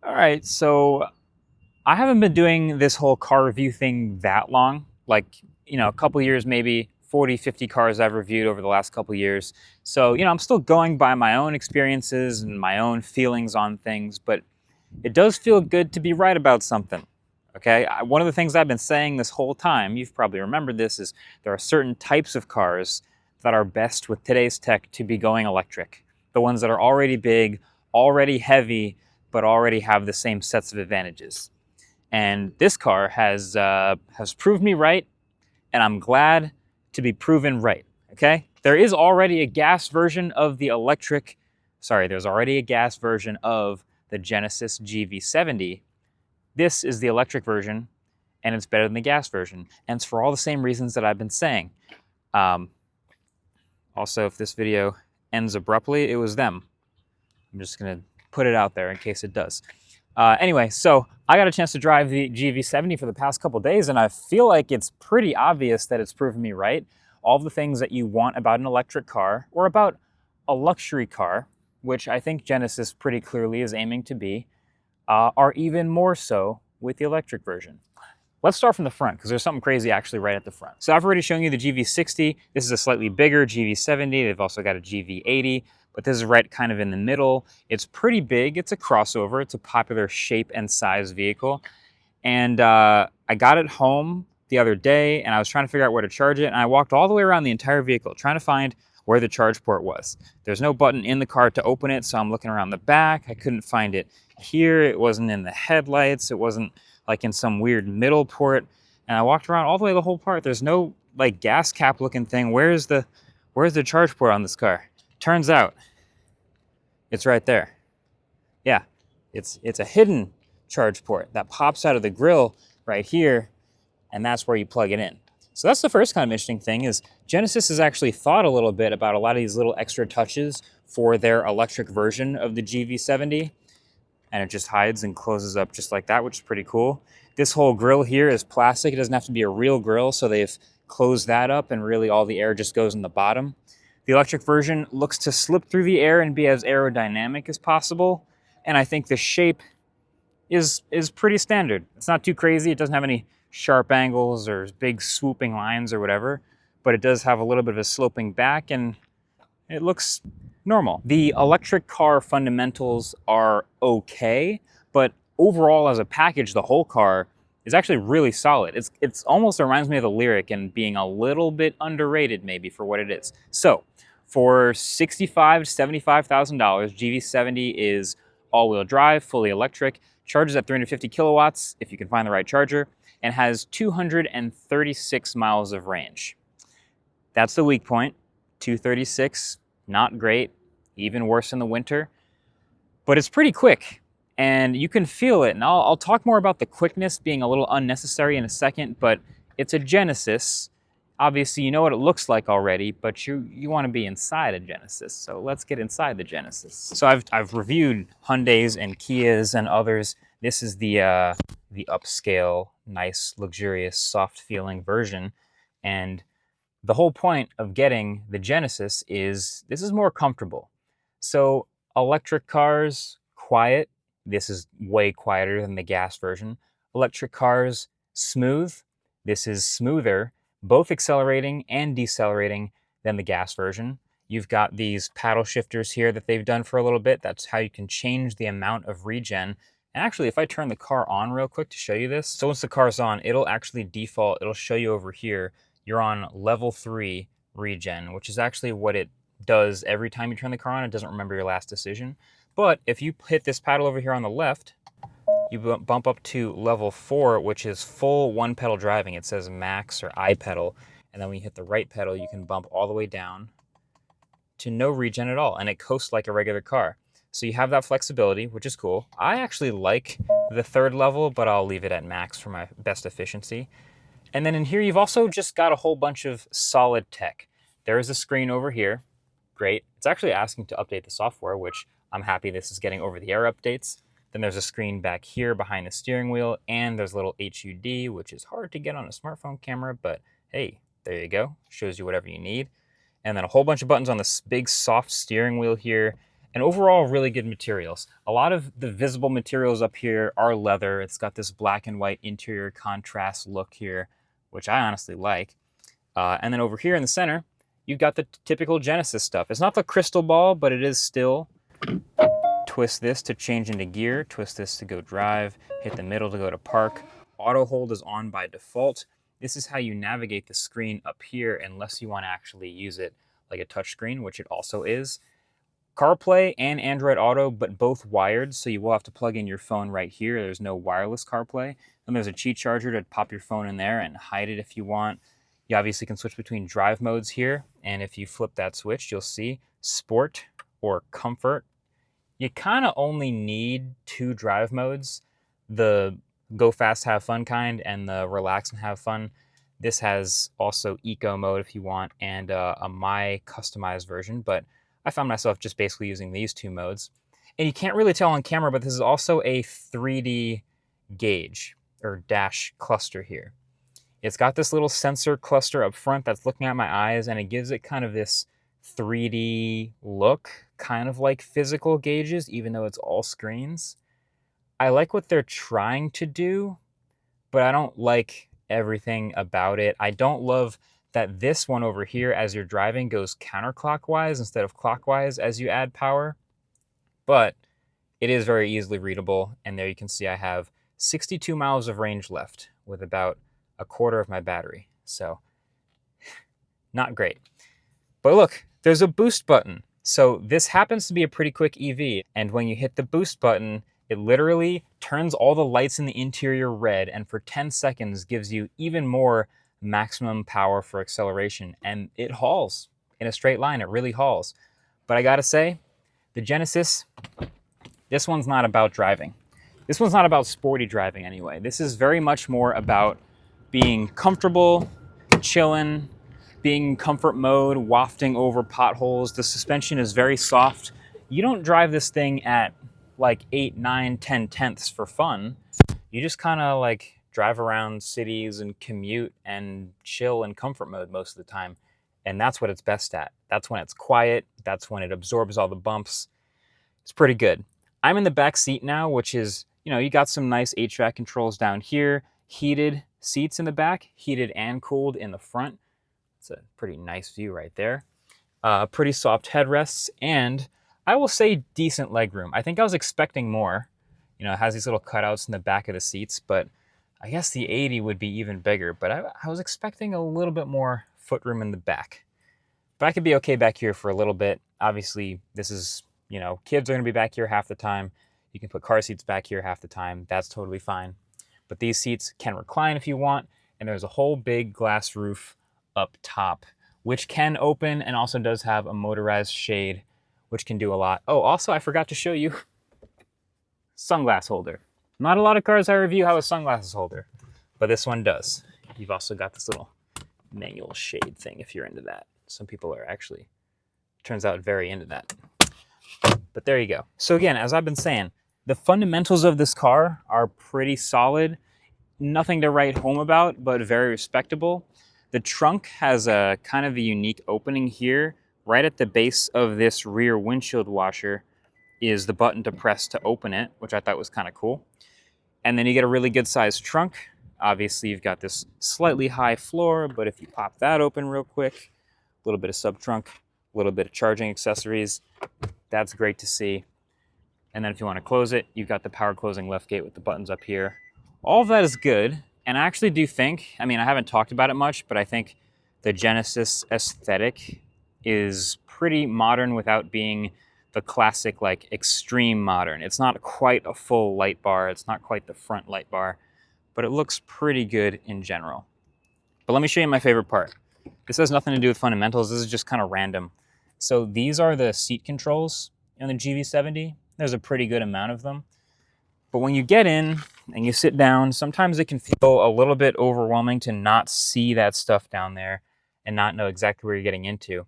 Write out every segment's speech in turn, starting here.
All right, so I haven't been doing this whole car review thing that long. Like, a couple years, maybe 40, 50 cars I've reviewed over the last couple years. So, I'm still going by my own experiences and my own feelings on things, but it does feel good to be right about something. Okay, one of the things I've been saying this whole time, you've probably remembered this, is there are certain types of cars that are best with today's tech to be going electric. The ones that are already big, already heavy, but already have the same sets of advantages. And this car has proved me right, and I'm glad to be proven right. Okay, there is already a gas version of the electric. Sorry, there's already a gas version of the Genesis GV70. This is the electric version, and it's better than the gas version, and it's for all the same reasons that I've been saying. Um, Also, if this video ends abruptly, it was them. I'm just gonna put it out there in case it does. Anyway, so I got a chance to drive the GV70 for the past couple days, and I feel like it's pretty obvious that it's proven me right. All the things that you want about an electric car, or about a luxury car, which I think Genesis pretty clearly is aiming to be, are even more so with the electric version. Let's start from the front, because there's something crazy actually right at the front. So I've already shown you the GV60. This is a slightly bigger GV70. They've also got a GV80, but this is right kind of in the middle. It's pretty big. It's a crossover. It's a popular shape and size vehicle. And I got it home the other day, and I was trying to figure out where to charge it, and I walked all the way around the entire vehicle trying to find where the charge port was. There's no button in the car to open it, so I'm looking around the back. I couldn't find it here. It wasn't in the headlights. It wasn't like in some weird middle port. And I walked around all the way the whole part. There's no like gas cap looking thing. Where's the charge port on this car? Turns out it's right there. Yeah, it's a hidden charge port that pops out of the grill right here, and that's where you plug it in. So that's the first kind of interesting thing, is Genesis has actually thought a little bit about a lot of these little extra touches for their electric version of the GV70, and it just hides and closes up just like that, which is pretty cool. This whole grill here is plastic. It doesn't have to be a real grill, so they've closed that up, and really all the air just goes in the bottom. The electric version looks to slip through the air and be as aerodynamic as possible, and I think the shape is pretty standard. It's not too crazy. It doesn't have any sharp angles or big swooping lines or whatever, but it does have a little bit of a sloping back, and it looks normal. The electric car fundamentals are okay, but overall as a package, the whole car is actually really solid. It's almost reminds me of the Lyric and being a little bit underrated maybe for what it is. So for $65,000 to $75,000, GV70 is all-wheel drive, fully electric, charges at 350 kilowatts if you can find the right charger, and has 236 miles of range. That's the weak point. 236, not great, even worse in the winter, but it's pretty quick and you can feel it. And I'll talk more about the quickness being a little unnecessary in a second, but it's a Genesis. Obviously, you know what it looks like already, but you want to be inside a Genesis. So let's get inside the Genesis. So I've reviewed Hyundais and Kias and others. This is the upscale, nice, luxurious, soft-feeling version, and the whole point of getting the Genesis is this is more comfortable. So electric cars, quiet. This is way quieter than the gas version. Electric cars, smooth. This is smoother, both accelerating and decelerating than the gas version. You've got these paddle shifters here that they've done for a little bit. That's how you can change the amount of regen. And actually, if I turn the car on real quick to show you this, so once the car's on, it'll actually default, it'll show you over here, you're on level 3 regen, which is actually what it does every time you turn the car on. It doesn't remember your last decision. But if you hit this paddle over here on the left, you bump up to level 4, which is full one pedal driving. It says max or I pedal. And then when you hit the right pedal, you can bump all the way down to no regen at all. And it coasts like a regular car. So you have that flexibility, which is cool. I actually like the third level, but I'll leave it at max for my best efficiency. And then in here, you've also just got a whole bunch of solid tech. There is a screen over here. Great. It's actually asking to update the software, which I'm happy this is getting over-the-air updates. Then there's a screen back here behind the steering wheel, and there's a little HUD, which is hard to get on a smartphone camera, but hey, there you go. Shows you whatever you need. And then a whole bunch of buttons on this big soft steering wheel here. And overall, really good materials. A lot of the visible materials up here are leather. It's got this black and white interior contrast look here, which I honestly like. And then over here in the center, you've got the typical Genesis stuff. It's not the crystal ball, but it is still. Twist this to change into gear, twist this to go drive, hit the middle to go to park. Auto hold is on by default. This is how you navigate the screen up here unless you want to actually use it like a touchscreen, which it also is. CarPlay and Android Auto, but both wired, so you will have to plug in your phone right here. There's no wireless CarPlay. And there's a Qi charger to pop your phone in there and hide it if you want. You obviously can switch between drive modes here, and if you flip that switch, you'll see Sport or Comfort. You kind of only need 2 drive modes, the go fast, have fun kind, and the relax and have fun. This has also eco mode if you want, and a my customized version, but I found myself just basically using these 2 modes. And you can't really tell on camera, but this is also a 3D gauge or dash cluster here. It's got this little sensor cluster up front that's looking at my eyes, and it gives it kind of this 3D look, kind of like physical gauges, even though it's all screens. I like what they're trying to do, but I don't like everything about it. I don't love that this one over here, as you're driving, goes counterclockwise instead of clockwise as you add power. But it is very easily readable, and there you can see I have 62 miles of range left with about a quarter of my battery. So, not great. But look, there's a boost button. So this happens to be a pretty quick EV, and when you hit the boost button, it literally turns all the lights in the interior red, and for 10 seconds gives you even more maximum power for acceleration, and it hauls in a straight line. It really hauls. But I gotta say, the Genesis, this one's not about driving. This one's not about sporty driving anyway. This is very much more about being comfortable, chilling, being comfort mode, wafting over potholes. The suspension is very soft. You don't drive this thing at like 8, 9, 10 tenths for fun. You just kind of like drive around cities and commute and chill in comfort mode most of the time. And that's what it's best at. That's when it's quiet. That's when it absorbs all the bumps. It's pretty good. I'm in the back seat now, which is, you got some nice HVAC controls down here, heated seats in the back, heated and cooled in the front. It's a pretty nice view right there. Pretty soft headrests, and I will say decent legroom. I think I was expecting more. It has these little cutouts in the back of the seats, but I guess the 80 would be even bigger, but I was expecting a little bit more footroom in the back. But I could be okay back here for a little bit. Obviously, this is, kids are going to be back here half the time. You can put car seats back here half the time. That's totally fine. But these seats can recline if you want, and there's a whole big glass roof up top, which can open and also does have a motorized shade, which can do a lot. Oh, also, I forgot to show you sunglass holder. Not a lot of cars I review have a sunglasses holder, but this one does. You've also got this little manual shade thing if you're into that. Some people are actually, turns out, very into that. But there you go. So again, as I've been saying, the fundamentals of this car are pretty solid. Nothing to write home about, but very respectable. The trunk has a kind of a unique opening here. Right at the base of this rear windshield washer is the button to press to open it, which I thought was kind of cool. And then you get a really good sized trunk. Obviously, you've got this slightly high floor, but if you pop that open real quick, a little bit of sub-trunk, a little bit of charging accessories, that's great to see. And then if you want to close it, you've got the power closing lift gate with the buttons up here. All of that is good. And I actually do think, I haven't talked about it much, but I think the Genesis aesthetic is pretty modern without being the classic, like, extreme modern. It's not quite a full light bar. It's not quite the front light bar, but it looks pretty good in general. But let me show you my favorite part. This has nothing to do with fundamentals. This is just kind of random. So these are the seat controls in the GV70. There's a pretty good amount of them. But when you get in and you sit down, sometimes it can feel a little bit overwhelming to not see that stuff down there and not know exactly where you're getting into.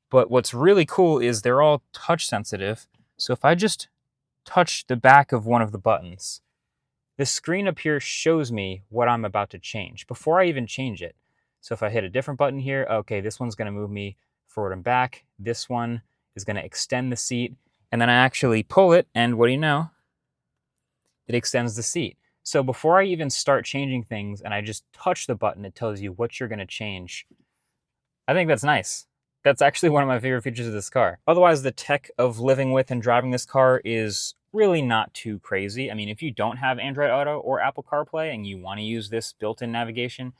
But what's really cool is they're all touch sensitive. So if I just touch the back of one of the buttons, the screen up here shows me what I'm about to change before I even change it. So if I hit a different button here, okay, this one's going to move me forward and back. This one is going to extend the seat. And then I actually pull it, and what do you know? It extends the seat. So before I even start changing things and I just touch the button, it tells you what you're going to change. I think that's nice. That's actually one of my favorite features of this car. Otherwise, the tech of living with and driving this car is really not too crazy. I mean, if you don't have Android Auto or Apple CarPlay and you want to use this built-in navigation,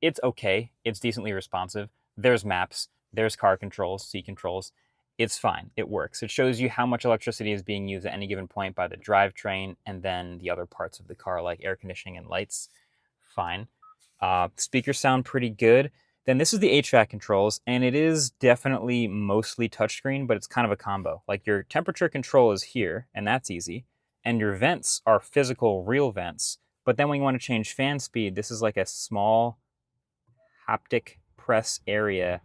it's okay. It's decently responsive. There's maps, there's car controls, seat controls. It's fine. It works. It shows you how much electricity is being used at any given point by the drivetrain and then the other parts of the car like air conditioning and lights. Fine. Speakers sound pretty good. Then this is the HVAC controls, and it is definitely mostly touchscreen, but it's kind of a combo. Like your temperature control is here, and that's easy. And your vents are physical, real vents. But then when you want to change fan speed, this is like a small haptic press area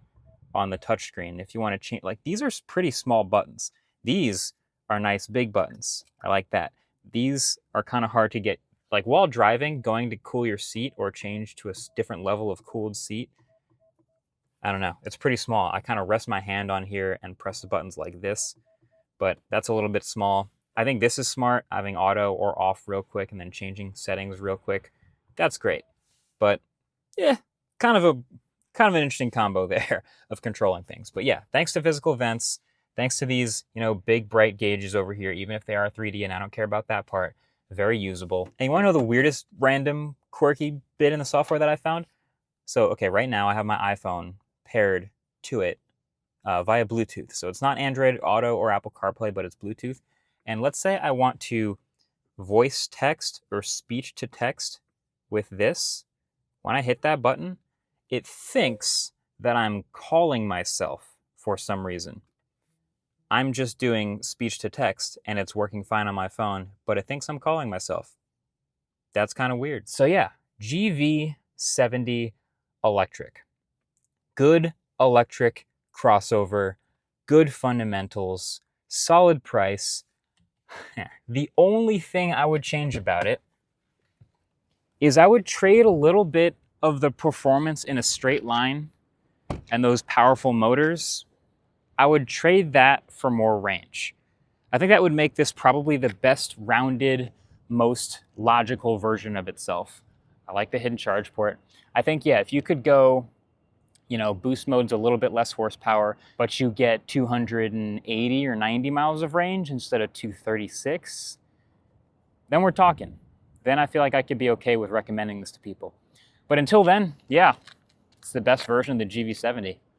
on the touchscreen. If you want to change, like these are pretty small buttons. These are nice big buttons. I like that. These are kind of hard to get, like while driving, going to cool your seat or change to a different level of cooled seat. I don't know. It's pretty small. I kind of rest my hand on here and press the buttons like this, but that's a little bit small. I think this is smart, having auto or off real quick and then changing settings real quick. That's great. But yeah, kind of an interesting combo there of controlling things. But yeah, thanks to physical vents, thanks to these, big bright gauges over here, even if they are 3D and I don't care about that part, very usable. And you want to know the weirdest random quirky bit in the software that I found? So, okay, right now I have my iPhone paired to it via Bluetooth. So it's not Android Auto or Apple CarPlay, but it's Bluetooth. And let's say I want to voice text or speech to text with this. When I hit that button, it thinks that I'm calling myself for some reason. I'm just doing speech to text and it's working fine on my phone, but it thinks I'm calling myself. That's kind of weird. So yeah, GV70 electric. Good electric crossover, good fundamentals, solid price. The only thing I would change about it is I would trade a little bit of the performance in a straight line and those powerful motors. I would trade that for more range. I think that would make this probably the best rounded, most logical version of itself. I like the hidden charge port. I think, yeah, if you could go, boost mode's a little bit less horsepower, but you get 280 or 90 miles of range instead of 236, then we're talking. Then I feel like I could be okay with recommending this to people. But until then, yeah, it's the best version of the GV70.